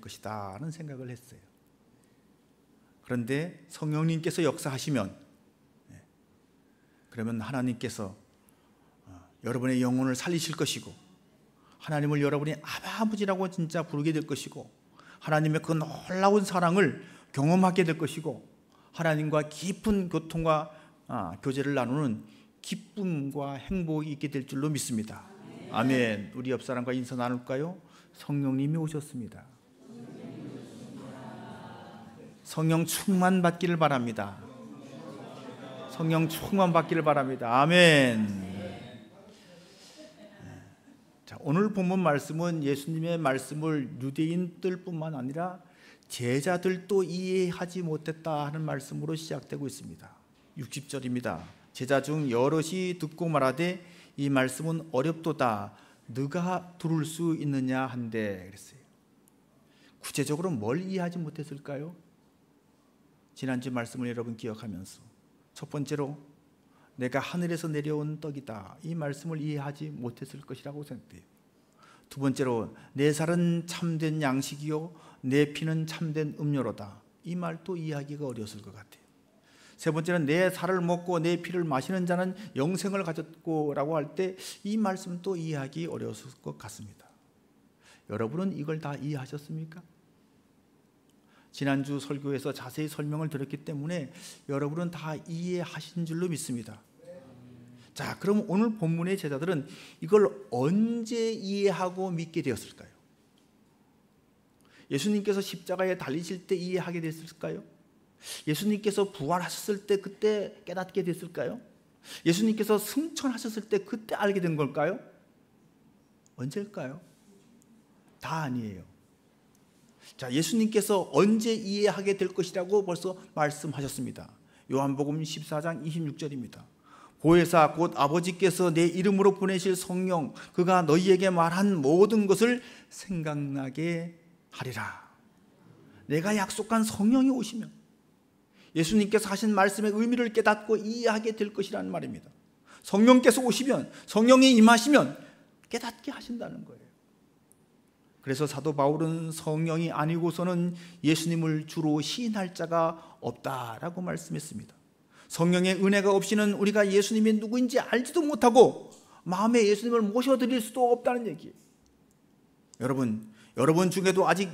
것이다 하는 생각을 했어요. 그런데 성령님께서 역사하시면, 그러면 하나님께서 여러분의 영혼을 살리실 것이고, 하나님을 여러분이 아버지라고 진짜 부르게 될 것이고, 하나님의 그 놀라운 사랑을 경험하게 될 것이고, 하나님과 깊은 교통과 교제를 나누는 기쁨과 행복이 있게 될 줄로 믿습니다. 아멘. 우리 옆 사람과 인사 나눌까요? 성령님이 오셨습니다. 성령 충만 받기를 바랍니다. 성령 충만 받기를 바랍니다. 아멘. 자, 오늘 본문 말씀은 예수님의 말씀을 유대인들뿐만 아니라 제자들도 이해하지 못했다 하는 말씀으로 시작되고 있습니다. 60절입니다. 제자 중 여럿이 듣고 말하되 이 말씀은 어렵도다 너가 들을 수 있느냐 한데 그랬어요. 구체적으로 뭘 이해하지 못했을까요? 지난주 말씀을 여러분 기억하면서 첫 번째로 내가 하늘에서 내려온 떡이다, 이 말씀을 이해하지 못했을 것이라고 생각돼요. 두 번째로 내 살은 참된 양식이요 내 피는 참된 음료로다, 이 말도 이해하기가 어려웠을 것 같아요. 세 번째는 내 살을 먹고 내 피를 마시는 자는 영생을 가졌고 라고 할 때 이 말씀도 이해하기 어려웠을 것 같습니다. 여러분은 이걸 다 이해하셨습니까? 지난주 설교에서 자세히 설명을 드렸기 때문에 여러분은 다 이해하신 줄로 믿습니다. 자, 그럼 오늘 본문의 제자들은 이걸 언제 이해하고 믿게 되었을까요? 예수님께서 십자가에 달리실 때 이해하게 됐을까요? 예수님께서 부활하셨을 때 그때 깨닫게 됐을까요? 예수님께서 승천하셨을 때 그때 알게 된 걸까요? 언제일까요? 다 아니에요. 자, 예수님께서 언제 이해하게 될 것이라고 벌써 말씀하셨습니다. 요한복음 14장 26절입니다. 보혜사 곧 아버지께서 내 이름으로 보내실 성령 그가 너희에게 말한 모든 것을 생각나게 하리라. 내가 약속한 성령이 오시면 예수님께서 하신 말씀의 의미를 깨닫고 이해하게 될 것이라는 말입니다. 성령께서 오시면, 성령이 임하시면 깨닫게 하신다는 거예요. 그래서 사도 바울은 성령이 아니고서는 예수님을 주로 시인할 자가 없다라고 말씀했습니다. 성령의 은혜가 없이는 우리가 예수님이 누구인지 알지도 못하고 마음에 예수님을 모셔드릴 수도 없다는 얘기예요. 여러분 중에도 아직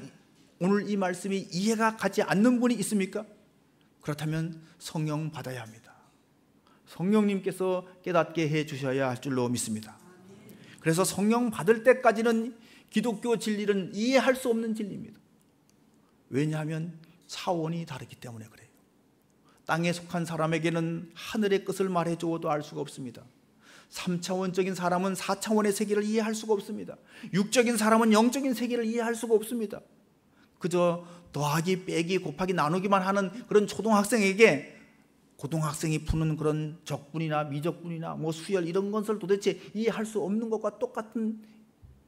오늘 이 말씀이 이해가 가지 않는 분이 있습니까? 그렇다면 성령 받아야 합니다. 성령님께서 깨닫게 해 주셔야 할 줄로 믿습니다. 그래서 성령 받을 때까지는 기독교 진리는 이해할 수 없는 진리입니다. 왜냐하면 차원이 다르기 때문에 그래요. 땅에 속한 사람에게는 하늘의 것을 말해주어도 알 수가 없습니다. 3차원적인 사람은 4차원의 세계를 이해할 수가 없습니다. 육적인 사람은 영적인 세계를 이해할 수가 없습니다. 그저 더하기 빼기 곱하기 나누기만 하는 그런 초등학생에게 고등학생이 푸는 그런 적분이나 미적분이나 뭐 수열 이런 것을 도대체 이해할 수 없는 것과 똑같은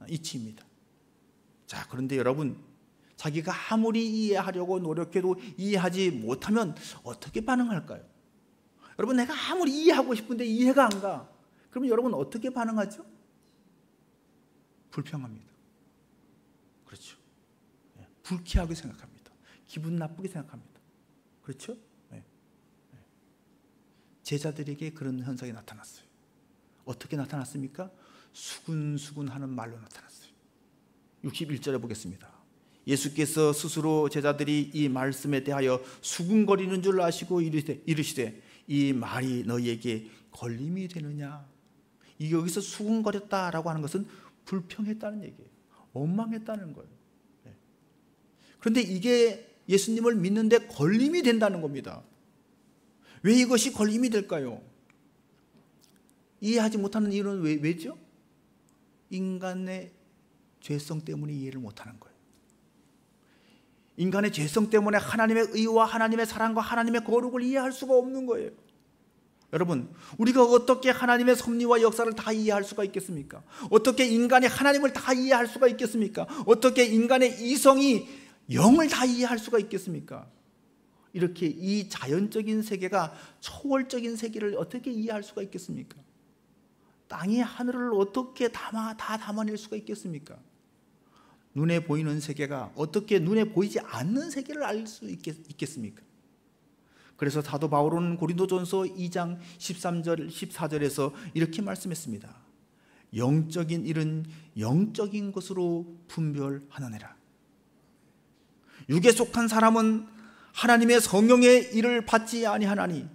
이치입니다. 자, 그런데 여러분, 자기가 아무리 이해하려고 노력해도 이해하지 못하면 어떻게 반응할까요? 여러분, 내가 아무리 이해하고 싶은데 이해가 안 가. 그러면 여러분 어떻게 반응하죠? 불평합니다. 그렇죠. 불쾌하게 생각합니다. 기분 나쁘게 생각합니다. 그렇죠? 네. 제자들에게 그런 현상이 나타났어요. 어떻게 나타났습니까? 수군수군하는 말로 나타났어요. 61절에 보겠습니다. 예수께서 스스로 제자들이 이 말씀에 대하여 수군거리는 줄 아시고 이르시되 이 말이 너희에게 걸림이 되느냐. 이 여기서 수군거렸다라고 하는 것은 불평했다는 얘기예요. 원망했다는 거예요. 그런데 이게 예수님을 믿는데 걸림이 된다는 겁니다. 왜 이것이 걸림이 될까요? 이해하지 못하는 이유는 왜죠? 인간의 죄성 때문에 이해를 못하는 거예요. 인간의 죄성 때문에 하나님의 의와 하나님의 사랑과 하나님의 거룩을 이해할 수가 없는 거예요. 여러분, 우리가 어떻게 하나님의 섭리와 역사를 다 이해할 수가 있겠습니까? 어떻게 인간이 하나님을 다 이해할 수가 있겠습니까? 어떻게 인간의 이성이 영을 다 이해할 수가 있겠습니까? 이렇게 이 자연적인 세계가 초월적인 세계를 어떻게 이해할 수가 있겠습니까? 땅이 하늘을 어떻게 다 담아낼 수가 있겠습니까? 눈에 보이는 세계가 어떻게 눈에 보이지 않는 세계를 알 수 있겠습니까? 그래서 사도 바울은 고린도전서 2장 13절 14절에서 이렇게 말씀했습니다. 영적인 일은 영적인 것으로 분별하느니라. 육에 속한 사람은 하나님의 성령의 일을 받지 아니하나니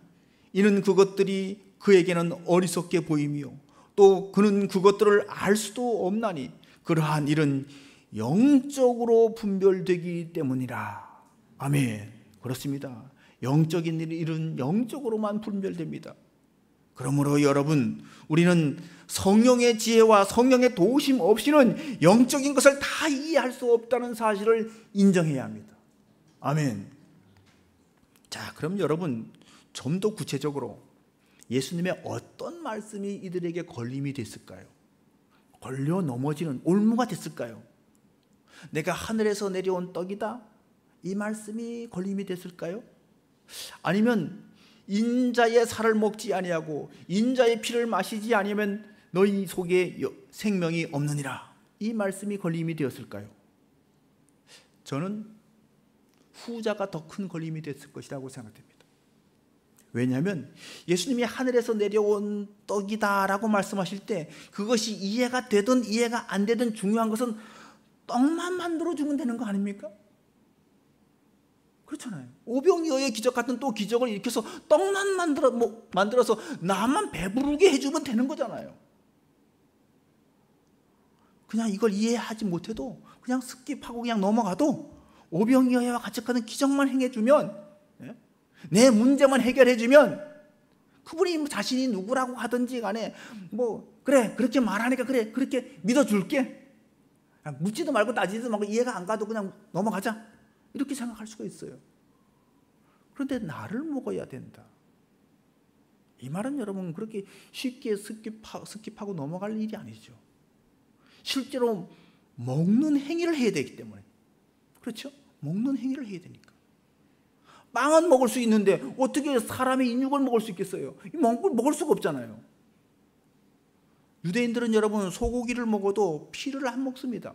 이는 그것들이 그에게는 어리석게 보이며 또 그는 그것들을 알 수도 없나니 그러한 일은 영적으로 분별되기 때문이라. 아멘. 그렇습니다. 영적인 일은 영적으로만 분별됩니다. 그러므로 여러분, 우리는 성령의 지혜와 성령의 도우심 없이는 영적인 것을 다 이해할 수 없다는 사실을 인정해야 합니다. 아멘. 자, 그럼 여러분, 좀 더 구체적으로 예수님의 어떤 말씀이 이들에게 걸림이 됐을까요? 걸려 넘어지는 올무가 됐을까요? 내가 하늘에서 내려온 떡이다, 이 말씀이 걸림이 됐을까요? 아니면 인자의 살을 먹지 아니하고 인자의 피를 마시지 아니하면 너희 속에 생명이 없느니라, 이 말씀이 걸림이 되었을까요? 저는 후자가 더 큰 걸림이 됐을 것이라고 생각됩니다. 왜냐하면 예수님이 하늘에서 내려온 떡이다라고 말씀하실 때 그것이 이해가 되든 이해가 안 되든 중요한 것은 떡만 만들어주면 되는 거 아닙니까? 그렇잖아요. 오병이어의 기적 같은 또 기적을 일으켜서 떡만 만들어서 나만 배부르게 해주면 되는 거잖아요. 그냥 이걸 이해하지 못해도 그냥 스킵하고 그냥 넘어가도 오병이어와 같이 가는 기적만 행해주면, 내 문제만 해결해주면 그분이 자신이 누구라고 하든지 간에 그래 그렇게 말하니까 그래 그렇게 믿어줄게, 묻지도 말고 따지지도 말고 이해가 안 가도 그냥 넘어가자, 이렇게 생각할 수가 있어요. 그런데 나를 먹어야 된다, 이 말은 여러분 그렇게 쉽게 스킵하고 넘어갈 일이 아니죠. 실제로 먹는 행위를 해야 되기 때문에. 그렇죠? 먹는 행위를 해야 되니까. 빵은 먹을 수 있는데 어떻게 사람의 인육을 먹을 수 있겠어요? 먹을 수가 없잖아요. 유대인들은 여러분 소고기를 먹어도 피를 안 먹습니다.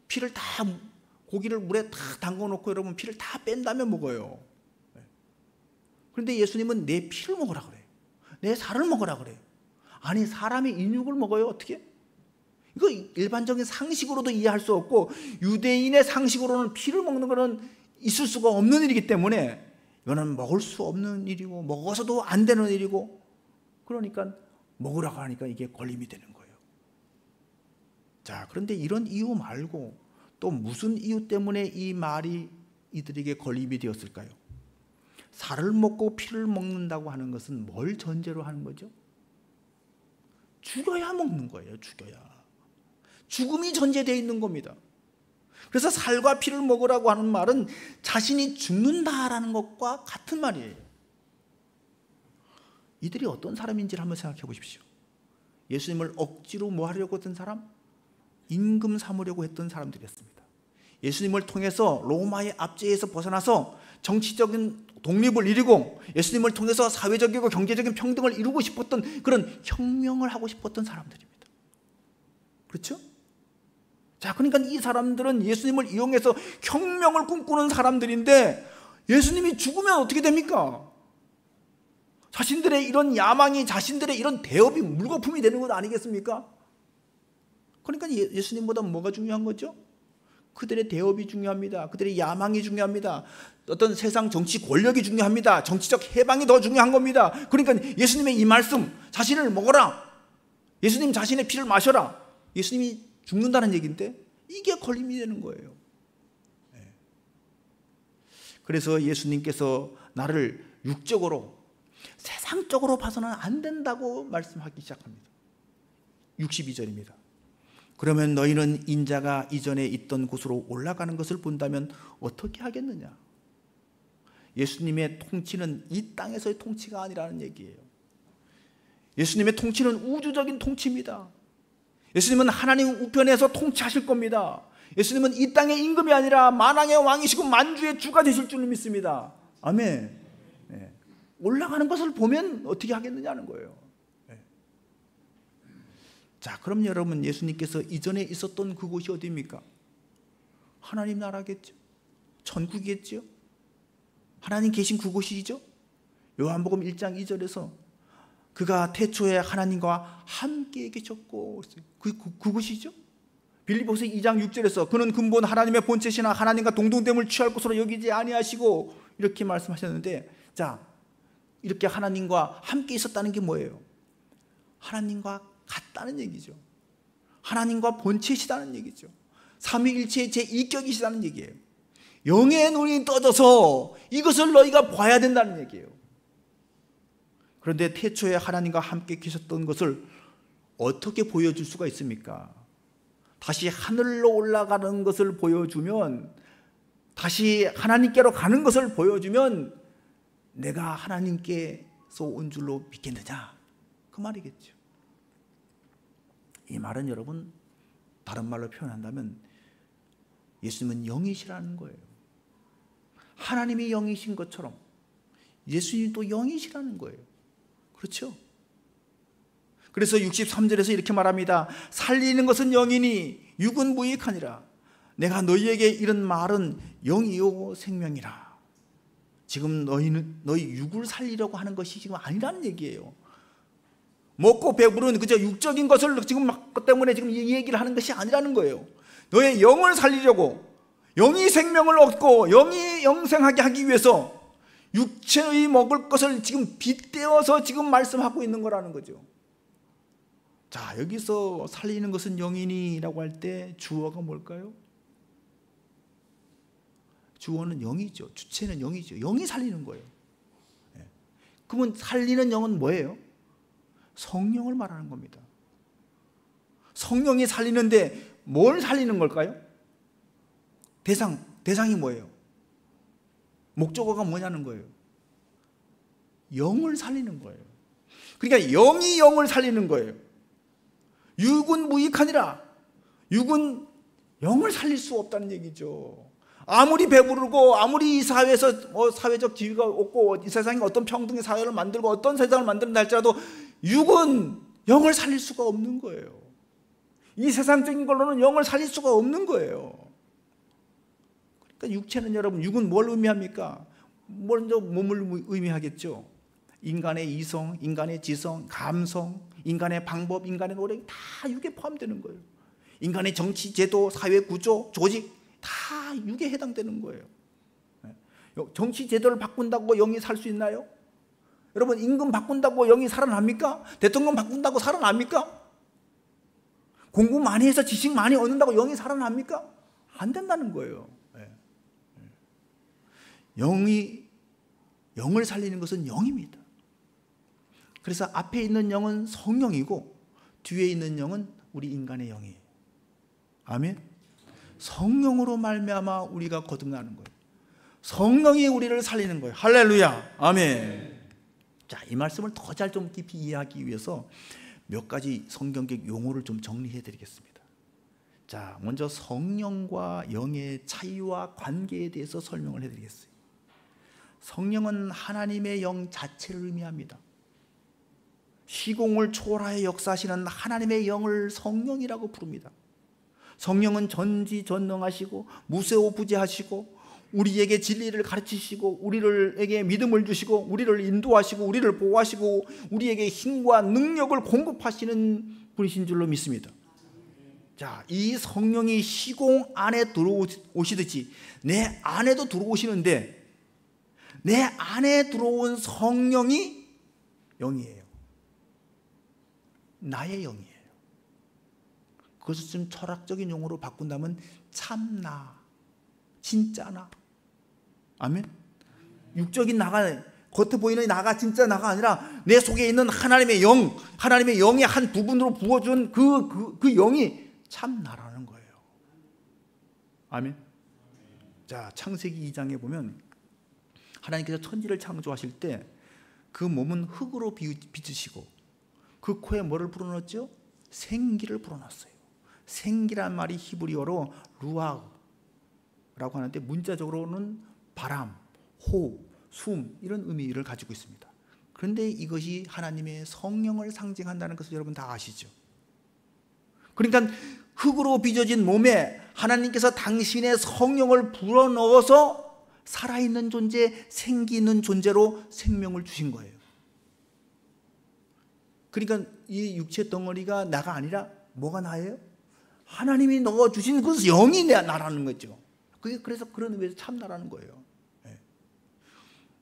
피를 다, 고기를 물에 다 담궈놓고 여러분 피를 다 뺀 다음에 먹어요. 그런데 예수님은 내 피를 먹으라 그래요. 내 살을 먹으라 그래요. 아니, 사람의 인육을 먹어요? 어떻게? 이거 일반적인 상식으로도 이해할 수 없고 유대인의 상식으로는 피를 먹는 거는 있을 수가 없는 일이기 때문에 이거는 먹을 수 없는 일이고 먹어서도 안 되는 일이고, 그러니까 먹으라고 하니까 이게 걸림이 되는 거예요. 자, 그런데 이런 이유 말고 또 무슨 이유 때문에 이 말이 이들에게 걸림이 되었을까요? 살을 먹고 피를 먹는다고 하는 것은 뭘 전제로 하는 거죠? 죽어야 먹는 거예요. 죽어야. 죽음이 전제되어 있는 겁니다. 그래서 살과 피를 먹으라고 하는 말은 자신이 죽는다라는 것과 같은 말이에요. 이들이 어떤 사람인지를 한번 생각해 보십시오. 예수님을 억지로 뭐 하려고 했던 사람? 임금 삼으려고 했던 사람들이었습니다. 예수님을 통해서 로마의 압제에서 벗어나서 정치적인 독립을 이루고 예수님을 통해서 사회적이고 경제적인 평등을 이루고 싶었던 그런 혁명을 하고 싶었던 사람들입니다. 그렇죠? 자, 그러니까 이 사람들은 예수님을 이용해서 혁명을 꿈꾸는 사람들인데 예수님이 죽으면 어떻게 됩니까? 자신들의 이런 야망이, 자신들의 이런 대업이 물거품이 되는 것 아니겠습니까? 그러니까 예수님보다 뭐가 중요한 거죠? 그들의 대업이 중요합니다. 그들의 야망이 중요합니다. 어떤 세상 정치 권력이 중요합니다. 정치적 해방이 더 중요한 겁니다. 그러니까 예수님의 이 말씀, 자신을 먹어라, 예수님 자신의 피를 마셔라, 예수님이 죽는다는 얘기인데 이게 걸림이 되는 거예요. 그래서 예수님께서 나를 육적으로, 세상적으로 봐서는 안 된다고 말씀하기 시작합니다. 62절입니다. 그러면 너희는 인자가 이전에 있던 곳으로 올라가는 것을 본다면 어떻게 하겠느냐? 예수님의 통치는 이 땅에서의 통치가 아니라는 얘기예요. 예수님의 통치는 우주적인 통치입니다. 예수님은 하나님 우편에서 통치하실 겁니다. 예수님은 이 땅의 임금이 아니라 만왕의 왕이시고 만주의 주가 되실 줄 믿습니다. 아멘. 네. 올라가는 것을 보면 어떻게 하겠느냐는 거예요. 네. 자, 그럼 여러분, 예수님께서 이전에 있었던 그곳이 어디입니까? 하나님 나라겠죠. 천국이겠죠. 하나님 계신 그곳이죠. 요한복음 1장 2절에서 그가 태초에 하나님과 함께 계셨고, 그곳이죠. 빌립보서 2장 6절에서 그는 근본 하나님의 본체시나 하나님과 동등됨을 취할 것으로 여기지 아니하시고, 이렇게 말씀하셨는데, 자, 이렇게 하나님과 함께 있었다는 게 뭐예요? 하나님과 같다는 얘기죠. 하나님과 본체시다는 얘기죠. 삼위일체의 제2격이시다는 얘기예요. 영의 눈이 떠져서 이것을 너희가 봐야 된다는 얘기예요. 그런데 태초에 하나님과 함께 계셨던 것을 어떻게 보여줄 수가 있습니까? 다시 하늘로 올라가는 것을 보여주면, 다시 하나님께로 가는 것을 보여주면 내가 하나님께서 온 줄로 믿겠느냐, 그 말이겠죠. 이 말은 여러분, 다른 말로 표현한다면 예수님은 영이시라는 거예요. 하나님이 영이신 것처럼 예수님도 영이시라는 거예요. 그렇죠? 그래서 63절에서 이렇게 말합니다. 살리는 것은 영이니 육은 무익하니라. 내가 너희에게 이런 말은 영이요 생명이라. 지금 너희 육을 살리려고 하는 것이 지금 아니라는 얘기예요. 먹고 배부른 그저 육적인 것을 지금 그 때문에 지금 이 얘기를 하는 것이 아니라는 거예요. 너의 영을 살리려고, 영이 생명을 얻고 영이 영생하게 하기 위해서 육체의 먹을 것을 지금 빗대어서 지금 말씀하고 있는 거라는 거죠. 자, 여기서 살리는 것은 영이니라고 할 때 주어가 뭘까요? 주어는 영이죠. 주체는 영이죠. 영이 살리는 거예요. 그러면 살리는 영은 뭐예요? 성령을 말하는 겁니다. 성령이 살리는데 뭘 살리는 걸까요? 대상이 뭐예요? 목적어가 뭐냐는 거예요. 영을 살리는 거예요. 그러니까 영이 영을 살리는 거예요. 육은 무익하니라. 육은 영을 살릴 수 없다는 얘기죠. 아무리 배부르고 아무리 이 사회에서 사회적 지위가 없고 이 세상에 어떤 평등의 사회를 만들고 어떤 세상을 만든다 할지라도 육은 영을 살릴 수가 없는 거예요. 이 세상적인 걸로는 영을 살릴 수가 없는 거예요. 그러니까 육체는, 여러분, 육은 뭘 의미합니까? 먼저 몸을 의미하겠죠. 인간의 이성, 인간의 지성, 감성, 인간의 방법, 인간의 노력 다 육에 포함되는 거예요. 인간의 정치, 제도, 사회 구조, 조직 다 육에 해당되는 거예요. 정치 제도를 바꾼다고 영이 살 수 있나요? 여러분, 임금 바꾼다고 영이 살아납니까? 대통령 바꾼다고 살아납니까? 공부 많이 해서 지식 많이 얻는다고 영이 살아납니까? 안 된다는 거예요. 영을 살리는 것은 영입니다. 그래서 앞에 있는 영은 성령이고 뒤에 있는 영은 우리 인간의 영이에요. 아멘. 성령으로 말미암아 우리가 거듭나는 거예요. 성령이 우리를 살리는 거예요. 할렐루야. 아멘. 자, 이 말씀을 더 잘 좀 깊이 이해하기 위해서 몇 가지 성경적 용어를 좀 정리해 드리겠습니다. 자, 먼저 성령과 영의 차이와 관계에 대해서 설명을 해 드리겠어요. 성령은 하나님의 영 자체를 의미합니다. 시공을 초월하여 역사하시는 하나님의 영을 성령이라고 부릅니다. 성령은 전지전능하시고 무소부재하시고 우리에게 진리를 가르치시고 우리에게 믿음을 주시고 우리를 인도하시고 우리를 보호하시고 우리에게 힘과 능력을 공급하시는 분이신 줄로 믿습니다. 자, 이 성령이 시공 안에 들어오시듯이 내 안에도 들어오시는데, 내 안에 들어온 성령이 영이에요. 나의 영이에요. 그것을 좀 철학적인 용어로 바꾼다면 참나, 진짜나. 아멘. 육적인 나가, 겉에 보이는 나가 진짜 나가 아니라 내 속에 있는 하나님의 영, 하나님의 영의 한 부분으로 부어준 그 영이 참 나라는 거예요. 아멘. 자, 창세기 2장에 보면 하나님께서 천지를 창조하실 때 그 몸은 흙으로 빚으시고 그 코에 뭐를 불어넣었죠? 생기를 불어넣었어요. 생기란 말이 히브리어로 루아흐라고 하는데 문자적으로는 바람, 호흡, 숨 이런 의미를 가지고 있습니다. 그런데 이것이 하나님의 성령을 상징한다는 것을 여러분 다 아시죠? 그러니까 흙으로 빚어진 몸에 하나님께서 당신의 성령을 불어넣어서 살아있는 존재, 생기 있는 존재로 생명을 주신 거예요. 그러니까 이 육체 덩어리가 나가 아니라 뭐가 나예요? 하나님이 넣어주신 그 영이 나라는 거죠. 그래서 그런 의미에서 참 나라는 거예요.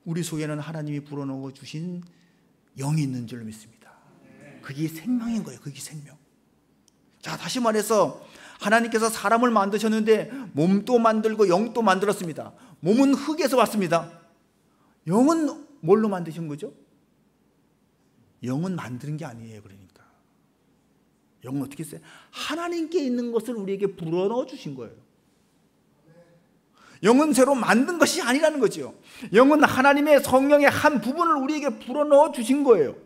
우리 속에는 하나님이 불어넣어 주신 영이 있는 줄 믿습니다. 그게 생명인 거예요. 그게 생명. 자, 다시 말해서 하나님께서 사람을 만드셨는데 몸도 만들고 영도 만들었습니다. 몸은 흙에서 왔습니다. 영은 뭘로 만드신 거죠? 영은 만드는 게 아니에요. 그러니까 영은 어떻게 했어요? 하나님께 있는 것을 우리에게 불어넣어 주신 거예요. 영은 새로 만든 것이 아니라는 거죠. 영은 하나님의 성령의 한 부분을 우리에게 불어넣어 주신 거예요.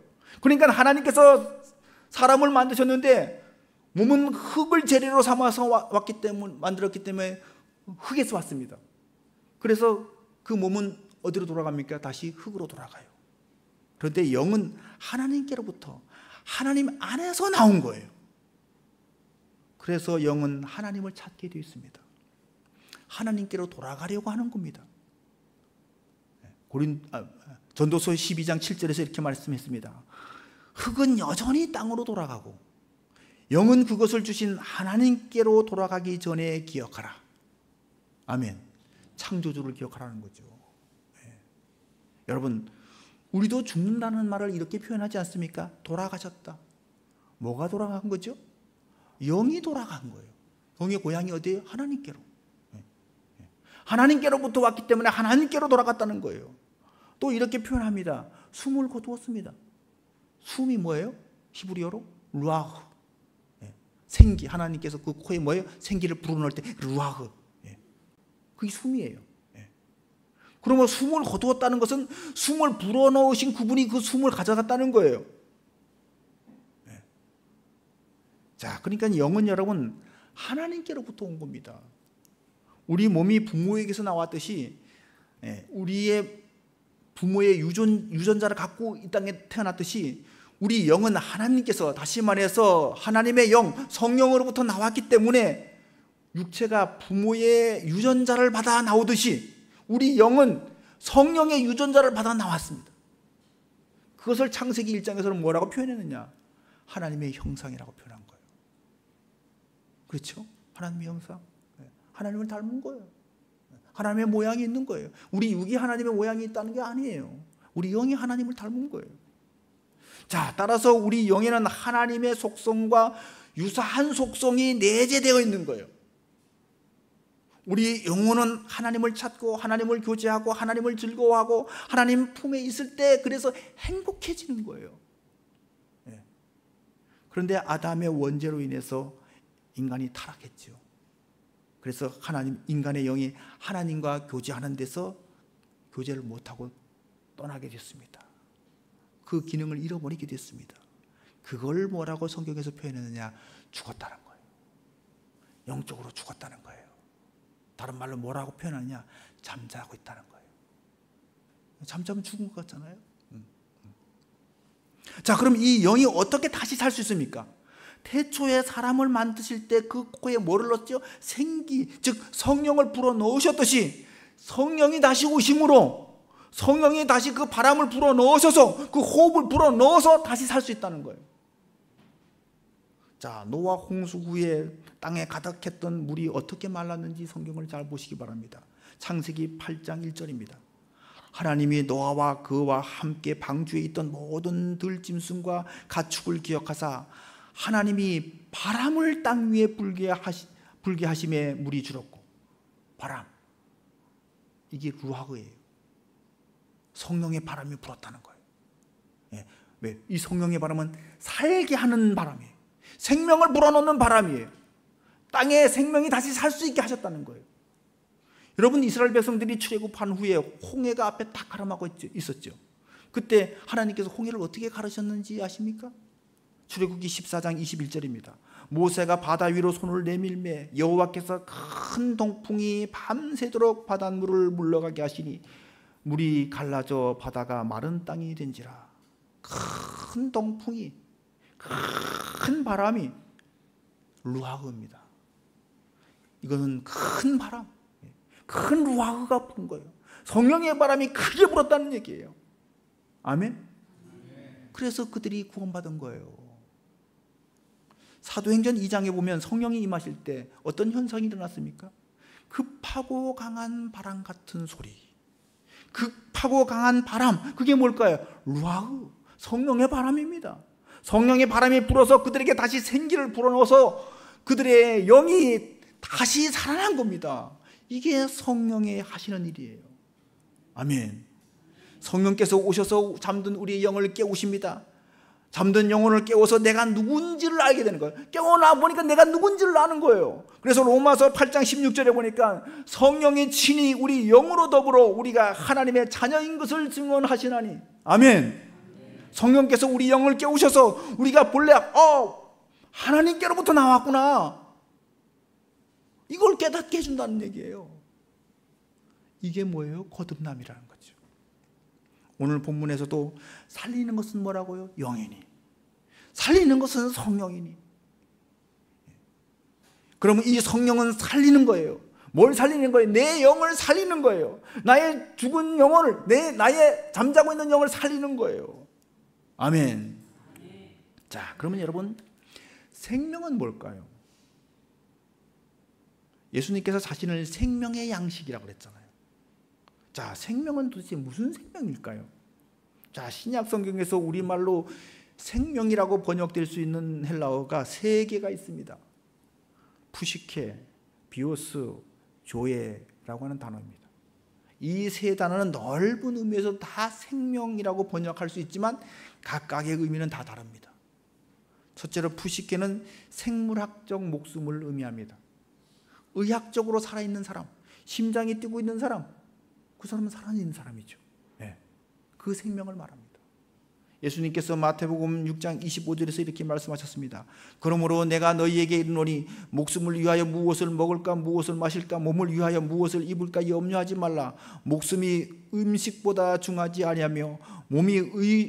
그러니까 하나님께서 사람을 만드셨는데 몸은 흙을 재료로 삼아서 만들었기 때문에 흙에서 왔습니다. 그래서 그 몸은 어디로 돌아갑니까? 다시 흙으로 돌아가요. 그런데 영은 하나님께로부터 하나님 안에서 나온 거예요. 그래서 영은 하나님을 찾게 되어 있습니다. 하나님께로 돌아가려고 하는 겁니다. 전도서 12장 7절에서 이렇게 말씀했습니다. 흙은 여전히 땅으로 돌아가고 영은 그것을 주신 하나님께로 돌아가기 전에 기억하라. 아멘. 창조주를 기억하라는 거죠. 여러분, 우리도 죽는다는 말을 이렇게 표현하지 않습니까? 돌아가셨다. 뭐가 돌아간 거죠? 영이 돌아간 거예요. 영의 고향이 어디예요? 하나님께로. 하나님께로부터 왔기 때문에 하나님께로 돌아갔다는 거예요. 또 이렇게 표현합니다. 숨을 거두었습니다. 숨이 뭐예요? 히브리어로 루아흐. 생기. 하나님께서 그 코에 뭐예요? 생기를 불어넣을 때 루아흐. 그게 숨이에요. 그러면 숨을 거두었다는 것은 숨을 불어넣으신 그분이 그 숨을 가져갔다는 거예요. 자, 그러니까 영은 여러분 하나님께로부터 온 겁니다. 우리 몸이 부모에게서 나왔듯이 우리의 부모의 유전자를 갖고 이 땅에 태어났듯이 우리 영은 하나님께서, 다시 말해서 하나님의 영, 성령으로부터 나왔기 때문에 육체가 부모의 유전자를 받아 나오듯이 우리 영은 성령의 유전자를 받아 나왔습니다. 그것을 창세기 1장에서는 뭐라고 표현했느냐? 하나님의 형상이라고 표현한 거예요. 그렇죠? 하나님의 형상. 하나님을 닮은 거예요. 하나님의 모양이 있는 거예요. 우리 육이 하나님의 모양이 있다는 게 아니에요. 우리 영이 하나님을 닮은 거예요. 자, 따라서 우리 영에는 하나님의 속성과 유사한 속성이 내재되어 있는 거예요. 우리 영혼은 하나님을 찾고 하나님을 교제하고 하나님을 즐거워하고 하나님 품에 있을 때 그래서 행복해지는 거예요. 그런데 아담의 원죄로 인해서 인간이 타락했죠. 그래서 인간의 영이 하나님과 교제하는 데서 교제를 못하고 떠나게 됐습니다. 그 기능을 잃어버리게 됐습니다. 그걸 뭐라고 성경에서 표현했느냐? 죽었다는 거예요. 영적으로 죽었다는 거예요. 다른 말로 뭐라고 표현하느냐? 잠자고 있다는 거예요. 잠자면 죽은 것 같잖아요. 자, 그럼 이 영이 어떻게 다시 살 수 있습니까? 태초에 사람을 만드실 때 그 코에 뭐를 넣었죠? 생기, 즉 성령을 불어넣으셨듯이 성령이 다시 오심으로 성령이 다시 그 바람을 불어넣으셔서 그 호흡을 불어넣어서 다시 살 수 있다는 거예요. 자, 노아 홍수 후에 땅에 가득했던 물이 어떻게 말랐는지 성경을 잘 보시기 바랍니다. 창세기 8장 1절입니다. 하나님이 노아와 그와 함께 방주에 있던 모든 들짐승과 가축을 기억하사 하나님이 바람을 땅 위에 불게 하심에 물이 줄었고. 바람, 이게 루아흐예요. 성령의 바람이 불었다는 거예요. 왜? 이 성령의 바람은 살게 하는 바람이에요. 생명을 불어넣는 바람이에요. 땅에 생명이 다시 살 수 있게 하셨다는 거예요. 여러분, 이스라엘 백성들이 출애굽한 후에 홍해가 앞에 딱 가름하고 있었죠. 그때 하나님께서 홍해를 어떻게 가르셨는지 아십니까? 출애굽기 14장 21절입니다. 모세가 바다 위로 손을 내밀매 여호와께서 큰 동풍이 밤새도록 바닷물을 물러가게 하시니 물이 갈라져 바다가 마른 땅이 된지라. 큰 동풍이, 큰 바람이 루아흐입니다. 이거는 큰 바람, 큰 루아흐가 부는 거예요. 성령의 바람이 크게 불었다는 얘기예요. 아멘. 그래서 그들이 구원받은 거예요. 사도행전 2장에 보면 성령이 임하실 때 어떤 현상이 일어났습니까? 급하고 강한 바람 같은 소리. 급하고 강한 바람, 그게 뭘까요? 루아흐, 성령의 바람입니다. 성령의 바람이 불어서 그들에게 다시 생기를 불어넣어서 그들의 영이 다시 살아난 겁니다. 이게 성령의 하시는 일이에요. 아멘. 성령께서 오셔서 잠든 우리의 영을 깨우십니다. 잠든 영혼을 깨워서 내가 누군지를 알게 되는 거예요. 깨어나 보니까 내가 누군지를 아는 거예요. 그래서 로마서 8장 16절에 보니까 성령이 친히 우리 영으로 더불어 우리가 하나님의 자녀인 것을 증언하시나니. 아멘. 성령께서 우리 영을 깨우셔서 우리가 본래 하나님께로부터 나왔구나, 이걸 깨닫게 해준다는 얘기예요. 이게 뭐예요? 거듭남이라는 거죠. 오늘 본문에서도 살리는 것은 뭐라고요? 영이니. 살리는 것은 성령이니. 그러면 이 성령은 살리는 거예요. 뭘 살리는 거예요? 내 영을 살리는 거예요. 나의 죽은 영혼을, 나의 잠자고 있는 영을 살리는 거예요. 아멘. 자, 그러면 여러분, 생명은 뭘까요? 예수님께서 자신을 생명의 양식이라고 그랬잖아요. 자, 생명은 도대체 무슨 생명일까요? 자, 신약 성경에서 우리말로 생명이라고 번역될 수 있는 헬라어가 3개가 있습니다. 푸시케, 비오스, 조에라고 하는 단어입니다. 이 3단어는 넓은 의미에서 다 생명이라고 번역할 수 있지만 각각의 의미는 다 다릅니다. 첫째로 푸시케는 생물학적 목숨을 의미합니다. 의학적으로 살아있는 사람, 심장이 뛰고 있는 사람, 그 사람은 살아있는 사람이죠. 네. 그 생명을 말합니다. 예수님께서 마태복음 6장 25절에서 이렇게 말씀하셨습니다. 그러므로 내가 너희에게 이르노니 목숨을 위하여 무엇을 먹을까 무엇을 마실까 몸을 위하여 무엇을 입을까 염려하지 말라. 목숨이 음식보다 중하지 아니하며 몸이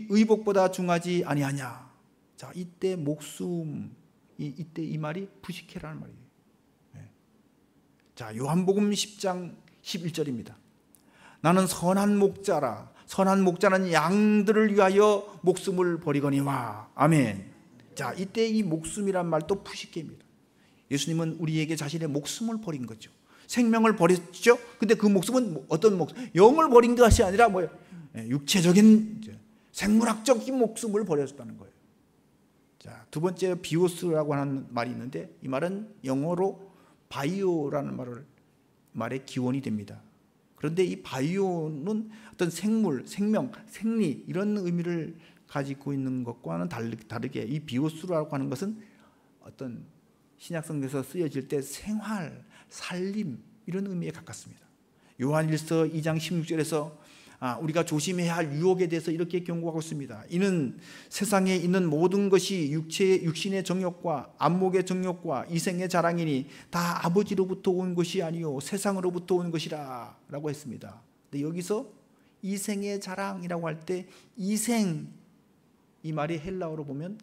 의복보다 중하지 아니하냐. 자, 이때 목숨, 이때 이 말이 부시케라는 말이에요. 네. 자, 요한복음 10장 11절입니다. 나는 선한 목자라. 선한 목자는 양들을 위하여 목숨을 버리거니와. 아멘. 자, 이때 이 목숨이란 말도 푸시케입니다. 예수님은 우리에게 자신의 목숨을 버린 거죠. 생명을 버렸죠. 근데 그 목숨은 어떤 목숨? 영을 버린 것이 아니라 뭐예요? 육체적인 생물학적인 목숨을 버렸다는 거예요. 자, 두 번째 비오스라고 하는 말이 있는데 이 말은 영어로 바이오라는 말의 기원이 됩니다. 그런데 이 바이오는 어떤 생물, 생명, 생리 이런 의미를 가지고 있는 것과는 다르게 이 비오스라고 하는 것은 어떤 신약성경에서 쓰여질 때 생활, 살림 이런 의미에 가깝습니다. 요한일서 2장 16절에서 우리가 조심해야 할 유혹에 대해서 이렇게 경고하고 있습니다. 이는 세상에 있는 모든 것이 육신의 정욕과 안목의 정욕과 이생의 자랑이니 다 아버지로부터 온 것이 아니요 세상으로부터 온 것이라 라고 했습니다. 근데 여기서 이생의 자랑이라고 할 때 이생, 이 말이 헬라어로 보면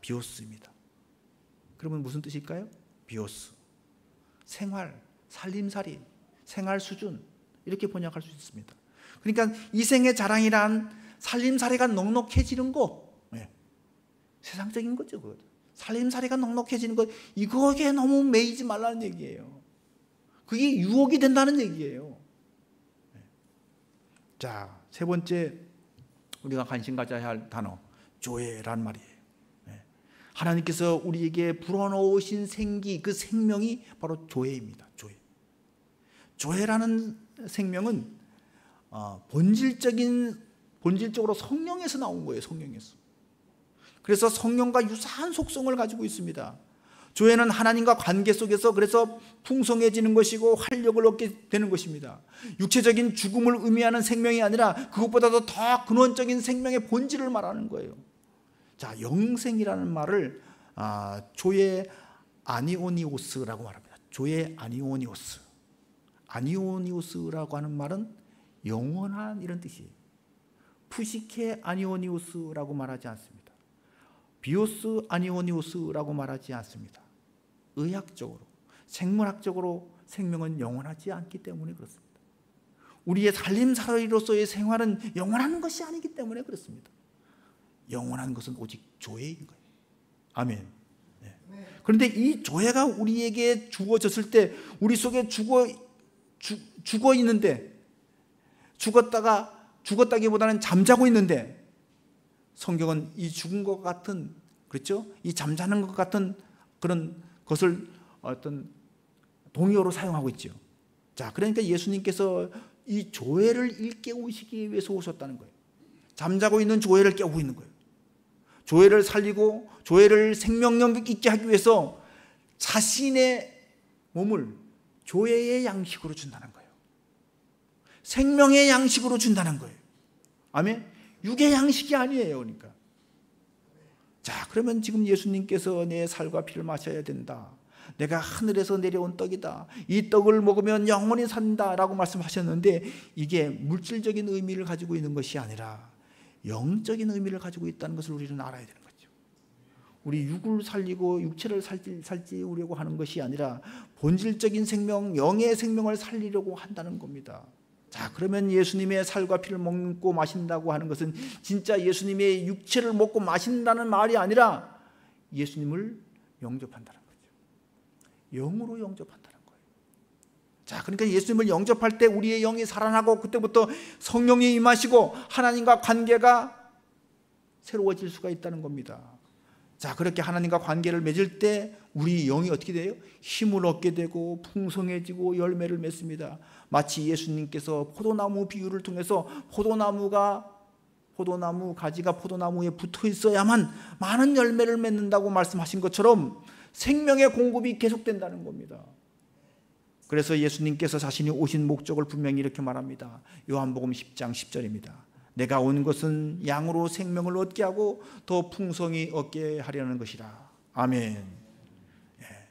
비오스입니다. 그러면 무슨 뜻일까요? 비오스, 생활, 살림살이, 생활 수준 이렇게 번역할 수 있습니다. 그러니까 이생의 자랑이란 살림살이가 넉넉해지는 거, 세상적인 거죠. 그거. 살림살이가 넉넉해지는 것, 이거에 너무 매이지 말라는 얘기예요. 그게 유혹이 된다는 얘기예요. 자, 세 번째 우리가 관심 가져야 할 단어, 조회란 말이에요. 하나님께서 우리에게 불어넣으신 생기, 그 생명이 바로 조회입니다. 조회. 조회라는 생명은 본질적으로 성령에서 나온 거예요. 성령에서. 그래서 성령과 유사한 속성을 가지고 있습니다. 조회는 하나님과 관계 속에서 그래서 풍성해지는 것이고 활력을 얻게 되는 것입니다. 육체적인 죽음을 의미하는 생명이 아니라 그것보다도 더 근원적인 생명의 본질을 말하는 거예요. 자, 영생이라는 말을 조회 아니오니오스라고 말합니다. 조회 아니오니오스. 아니오니오스라고 하는 말은 영원한 이런 뜻이에요. 푸시케 아니오니오스라고 말하지 않습니다. 비오스 아니오니오스라고 말하지 않습니다. 의학적으로, 생물학적으로 생명은 영원하지 않기 때문에 그렇습니다. 우리의 살림살이로서의 생활은 영원한 것이 아니기 때문에 그렇습니다. 영원한 것은 오직 조회인 거예요. 아멘. 네. 그런데 이 조회가 우리에게 주어졌을 때 우리 속에 죽어 있는데, 죽었다기보다는 잠자고 있는데, 성경은 이 죽은 것 같은, 그렇죠? 이 잠자는 것 같은 그런 것을 어떤 동의어로 사용하고 있죠. 자, 그러니까 예수님께서 이 조회를 일깨우시기 위해서 오셨다는 거예요. 잠자고 있는 조회를 깨우고 있는 거예요. 조회를 살리고 조회를 생명력 있게 하기 위해서 자신의 몸을 조회의 양식으로 준다는 거예요. 생명의 양식으로 준다는 거예요. 아멘. 육의 양식이 아니에요. 그러니까. 자, 그러면 지금 예수님께서 내 살과 피를 마셔야 된다, 내가 하늘에서 내려온 떡이다, 이 떡을 먹으면 영원히 산다라고 말씀하셨는데, 이게 물질적인 의미를 가지고 있는 것이 아니라 영적인 의미를 가지고 있다는 것을 우리는 알아야 되는 거죠. 우리 육을 살리고 육체를 살리려고 하는 것이 아니라 본질적인 생명, 영의 생명을 살리려고 한다는 겁니다. 자, 그러면 예수님의 살과 피를 먹고 마신다고 하는 것은 진짜 예수님의 육체를 먹고 마신다는 말이 아니라 예수님을 영접한다는 거죠. 영으로 영접한다는 거예요. 자, 그러니까 예수님을 영접할 때 우리의 영이 살아나고, 그때부터 성령이 임하시고 하나님과 관계가 새로워질 수가 있다는 겁니다. 자, 그렇게 하나님과 관계를 맺을 때 우리 영이 어떻게 돼요? 힘을 얻게 되고 풍성해지고 열매를 맺습니다. 마치 예수님께서 포도나무 비유를 통해서 포도나무 가지가 포도나무에 붙어 있어야만 많은 열매를 맺는다고 말씀하신 것처럼 생명의 공급이 계속된다는 겁니다. 그래서 예수님께서 자신이 오신 목적을 분명히 이렇게 말합니다. 요한복음 10장 10절입니다. 내가 온 것은 양으로 생명을 얻게 하고 더 풍성히 얻게 하려는 것이라. 아멘.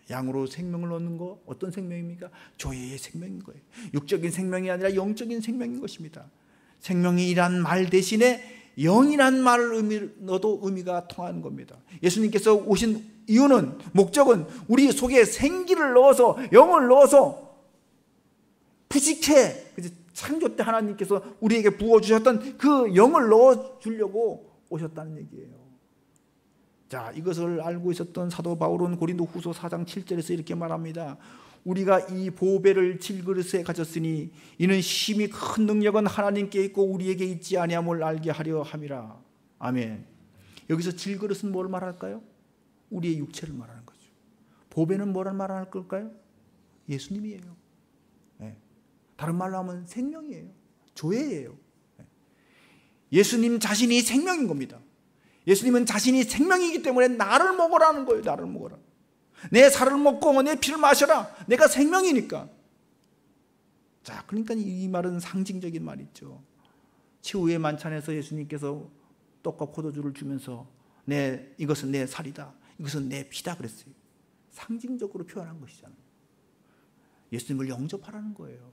양으로 생명을 얻는 거, 어떤 생명입니까? 조회의 생명인 거예요. 육적인 생명이 아니라 영적인 생명인 것입니다. 생명이란 말 대신에 영이란 말을 넣어도 의미가 통하는 겁니다. 예수님께서 오신 이유는, 목적은 우리 속에 생기를 넣어서, 영을 넣어서 부직해, 창조 때 하나님께서 우리에게 부어주셨던 그 영을 넣어주려고 오셨다는 얘기예요. 자, 이것을 알고 있었던 사도 바울은 고린도후서 4장 7절에서 이렇게 말합니다. 우리가 이 보배를 질그릇에 가졌으니 이는 심히 큰 능력은 하나님께 있고 우리에게 있지 아니함을 알게 하려 함이라. 아멘. 여기서 질그릇은 뭘 말할까요? 우리의 육체를 말하는 거죠. 보배는 뭐를 말할 걸까요? 예수님이에요. 네. 다른 말로 하면 생명이에요. 조회예요. 네. 예수님 자신이 생명인 겁니다. 예수님은 자신이 생명이기 때문에 나를 먹으라는 거예요. 나를 먹어라. 내 살을 먹고 내 피를 마셔라. 내가 생명이니까. 자, 그러니까 이 말은 상징적인 말이죠. 최후의 만찬에서 예수님께서 떡과 포도주를 주면서 이것은 내 살이다, 이것은 내 피다 그랬어요. 상징적으로 표현한 것이잖아요. 예수님을 영접하라는 거예요.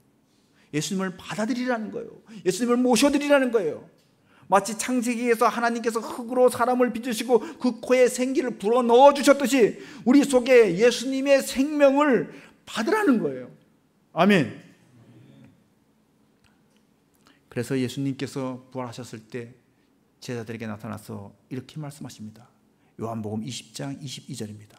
예수님을 받아들이라는 거예요. 예수님을 모셔드리라는 거예요. 마치 창세기에서 하나님께서 흙으로 사람을 빚으시고 그 코에 생기를 불어 넣어 주셨듯이 우리 속에 예수님의 생명을 받으라는 거예요. 아멘. 그래서 예수님께서 부활하셨을 때 제자들에게 나타나서 이렇게 말씀하십니다. 요한복음 20장 22절입니다.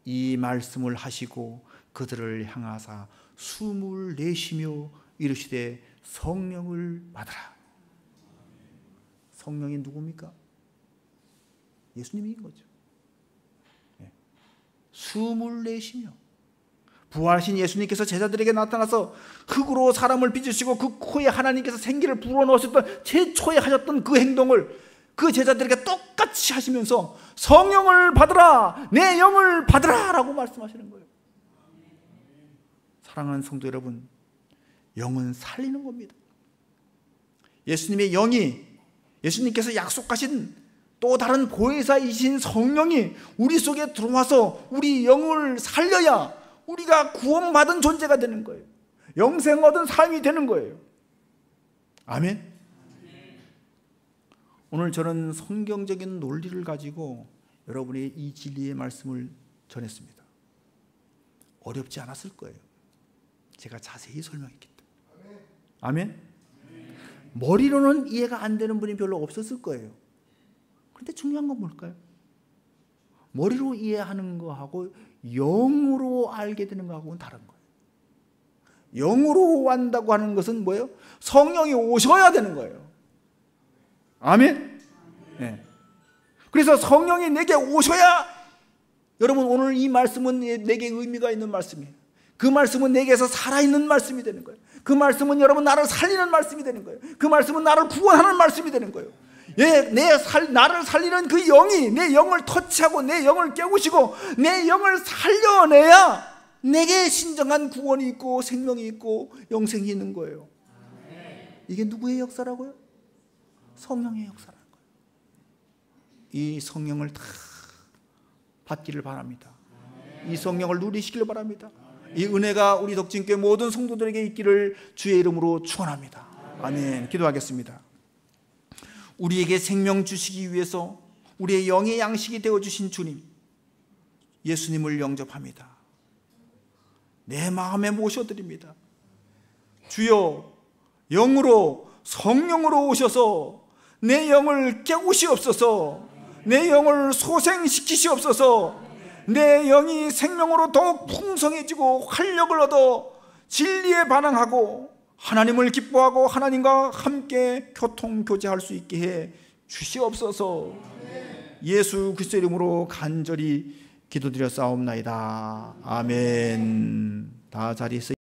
이 말씀을 하시고 그들을 향하사 숨을 내쉬며 이르시되 성령을 받으라. 성령이 누굽니까? 예수님인 거죠. 네. 숨을 내쉬며 부활하신 예수님께서 제자들에게 나타나서 흙으로 사람을 빚으시고 그 코에 하나님께서 생기를 불어넣으셨던 최초에 하셨던 그 행동을 그 제자들에게 똑같이 하시면서 성령을 받으라, 내 영을 받으라 라고 말씀하시는 거예요. 사랑하는 성도 여러분, 영은 살리는 겁니다. 예수님의 영이, 예수님께서 약속하신 또 다른 보혜사이신 성령이 우리 속에 들어와서 우리 영을 살려야 우리가 구원받은 존재가 되는 거예요. 영생 얻은 삶이 되는 거예요. 아멘. 오늘 저는 성경적인 논리를 가지고 여러분의 이 진리의 말씀을 전했습니다. 어렵지 않았을 거예요. 제가 자세히 설명했기 때문에. 아멘. 머리로는 이해가 안 되는 분이 별로 없었을 거예요. 그런데 중요한 건 뭘까요? 머리로 이해하는 거하고 영으로 알게 되는 거하고는 다른 거예요. 영으로 안다고 하는 것은 뭐예요? 성령이 오셔야 되는 거예요. 아멘. 네. 그래서 성령이 내게 오셔야, 여러분 오늘 이 말씀은 내게 의미가 있는 말씀이에요. 그 말씀은 내게서 살아있는 말씀이 되는 거예요. 그 말씀은 여러분 나를 살리는 말씀이 되는 거예요. 그 말씀은 나를 구원하는 말씀이 되는 거예요. 예, 나를 살리는 그 영이 내 영을 터치하고 내 영을 깨우시고 내 영을 살려내야 내게 진정한 구원이 있고 생명이 있고 영생이 있는 거예요. 이게 누구의 역사라고요? 성령의 역사라는 거예요. 이 성령을 다 받기를 바랍니다. 이 성령을 누리시기를 바랍니다. 이 은혜가 우리 덕진교회 모든 성도들에게 있기를 주의 이름으로 축원합니다. 아멘. 기도하겠습니다. 우리에게 생명 주시기 위해서 우리의 영의 양식이 되어주신 주님, 예수님을 영접합니다. 내 마음에 모셔드립니다. 주여, 영으로 성령으로 오셔서 내 영을 깨우시옵소서. 내 영을 소생시키시옵소서. 내 영이 생명으로 더욱 풍성해지고 활력을 얻어 진리에 반응하고 하나님을 기뻐하고 하나님과 함께 교통교제할 수 있게 해 주시옵소서. 예수 그리스도 이름으로 간절히 기도드려 싸움나이다. 아멘. 다 자리에서